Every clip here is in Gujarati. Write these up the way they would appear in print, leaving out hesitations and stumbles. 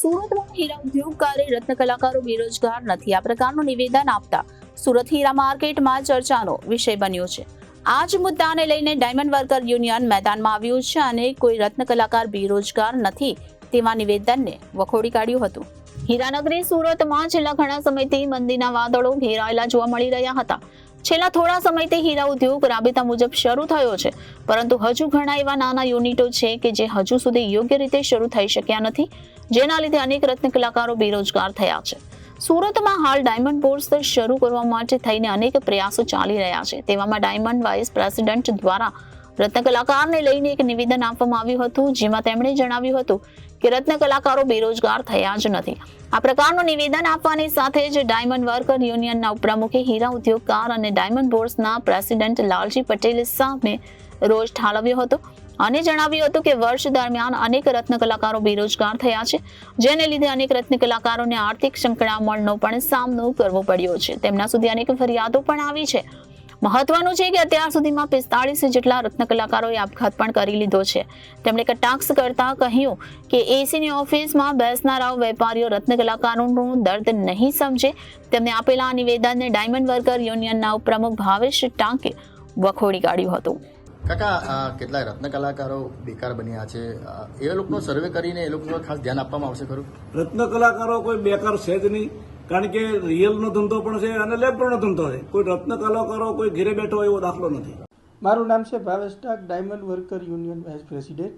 સુરતમાં હીરા ઉદ્યોગકારે રત્ન કલાકારો બેરોજગાર નથી આ પ્રકારનું નિવેદન આપતા સુરત હીરા માર્કેટમાં ચર્ચાનો વિષય બન્યો છે। આ જ મુદ્દાને લઈને ડાયમંડ વર્કર યુનિયન મેદાનમાં આવ્યું છે અને કોઈ રત્ન કલાકાર બેરોજગાર નથી તેવા નિવેદનને વખોડી કાઢ્યું હતું। હીરાનગરી સુરતમાં છેલ્લા ઘણા સમયથી મંદીના વાદળો ઘેરાયેલા જોવા મળી રહ્યા હતા। છેલ્લા થોડા સમયથી હીરા ઉદ્યોગ રાબેતા મુજબ શરૂ થયો છે, પરંતુ હજુ ઘણા એવા નાના યુનિટો છે કે જે હજુ સુધી યોગ્ય રીતે શરૂ થઈ શક્યા નથી, જેના લીધે અનેક રત્ન કલાકારો બેરોજગાર થયા છે। સુરતમાં હાલ ડાયમંડ બોર્સ શરૂ કરવા માટે થઈને અનેક પ્રયાસો ચાલી રહ્યા છે। તેવામાં ડાયમંડ વાઇસ પ્રેસિડેન્ટ દ્વારા રત્ન કલાકારને લઈને એક નિવેદન આપવામાં આવ્યું હતું, જેમાં તેમણે જણાવ્યું હતું કે રત્ન કલાકારો બેરોજગાર થયા જ નથી। આ પ્રકારનું નિવેદન આપવાની સાથે જ ડાયમંડ વર્કર યુનિયનના ઉપપ્રમુખે હીરા ઉદ્યોગકાર અને ડાયમંડ બોર્ડના પ્રેસિડેન્ટ લાલજી પટેલ સામે રોષ ઠાલવ્યો હતો અને જણાવ્યું હતું કે વર્ષ દરમિયાન અનેક રત્ન કલાકારો બેરોજગાર થયા છે, જેને લીધે અનેક રત્ન કલાકારોને આર્થિક સંકળામણનો પણ સામનો કરવો પડ્યો છે। તેમના સુધી અનેક ફરિયાદો પણ આવી છે। મહત્વનું છે કે અત્યાર સુધીમાં 45 જેટલા રત્ન કલાકારોએ આપઘાત પણ કરી લીધો છે। તેમણે કટાક્ષ કરતા કહ્યું કે એસીની ઓફિસમાં બેસનારા વેપારીઓ રત્ન કલાકારોનું દર્દ નહીં સમજે। તેમને આપેલા આ નિવેદનને ડાયમંડ વર્કર યુનિયનના ઉપપ્રમુખ ભાવેશ ટાંકે વખોડી કાઢ્યું હતું। કાકા, કેટલાય રત્ન કલાકારો બેકાર બન્યા છે, એ લોકોનો સર્વે કરીને એ લોકોનું ખાસ ધ્યાન આપવામાં આવશે ખરું? રત્ન કલાકારો કોઈ બેકાર છે જ નહીં, કારણ કે રિયલનો ધંધો પણ છે અને લેબરનો ધંધો છે। કોઈ રત્ન કલાકારો કોઈ ઘરે બેઠો હોય એવો દાખલો નથી। મારું નામ છે Bhavesh Tank, diamond worker union vice president.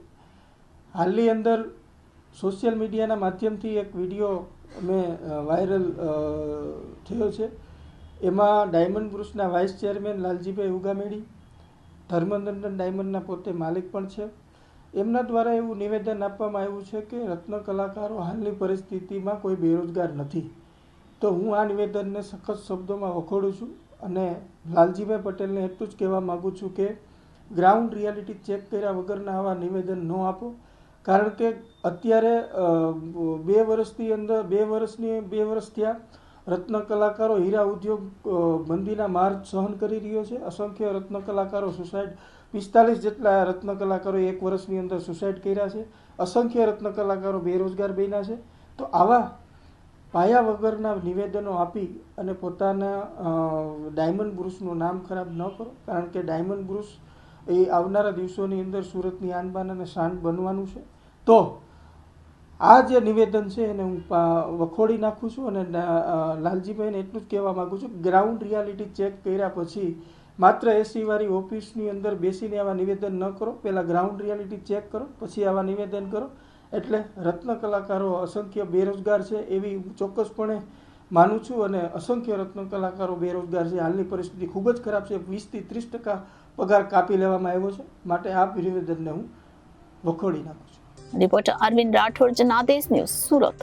હાલની અંદર સોશિયલ મીડિયાના માધ્યમથી એક વિડીયો મેં વાયરલ થયો છે। એમાં ડાયમંડ ગ્રુપના વાઇસ ચેરમેન લાલજીભાઈ ઉગામેડી, ધર્મનંદન ડાયમંડના પોતે માલિક પણ છે, એમના દ્વારા એવું નિવેદન આપવામાં આવ્યું છે કે રત્ન કલાકારો હાલની પરિસ્થિતિમાં કોઈ બેરોજગાર નથી। તો હું આ નિવેદનને સખત શબ્દોમાં વખોડું છું અને લાલજીભાઈ પટેલને એટલું જ કહેવા માગું છું કે ગ્રાઉન્ડ રિયાલિટી ચેક કર્યા વગરના આવા નિવેદન ન આપો, કારણ કે અત્યારે 2 વર્ષ થયા રત્ન કલાકારો હીરા ઉદ્યોગ મંદીના માર સહન કરી રહ્યો છે। અસંખ્ય રત્ન કલાકારો સુસાઇડ, 45 જેટલા રત્ન કલાકારોએ 1 વર્ષની અંદર સુસાઇડ કર્યા છે। અસંખ્ય રત્ન કલાકારો બેરોજગાર બન્યા છે। તો આવા પાયા વગરના નિવેદનો આપી અને પોતાના ડાયમંડ બ્રુસનું નામ ખરાબ ન કરો, કારણ કે ડાયમંડ બ્રુસ એ આવનારા દિવસોની અંદર સુરતની આનબાન અને શાન બનવાનું છે। તો આ જે નિવેદન છે એને હું વખોડી નાખું છું અને લાલજીભાઈને એટલું જ કહેવા માગું છું, ગ્રાઉન્ડ રિયાલિટી ચેક કર્યા પછી માત્ર એસી વાળી ઓફિસની અંદર બેસીને આવા નિવેદન ન કરો, પહેલાં ગ્રાઉન્ડ રિયાલિટી ચેક કરો, પછી આવા નિવેદન કરો। એટલે રત્ન કલાકારો અસંખ્ય બેરોજગાર છે એવી હું ચોક્કસપણે માનું છું અને અસંખ્ય રત્ન કલાકારો બેરોજગાર છે। હાલની પરિસ્થિતિ ખૂબ જ ખરાબ છે, 20 થી 30% પગાર કાપી લેવામાં આવ્યો છે, માટે આ નિવેદનને હું વખોડી નાખું છું। Reporter Arvind Rathod, Janadesh news, Surat.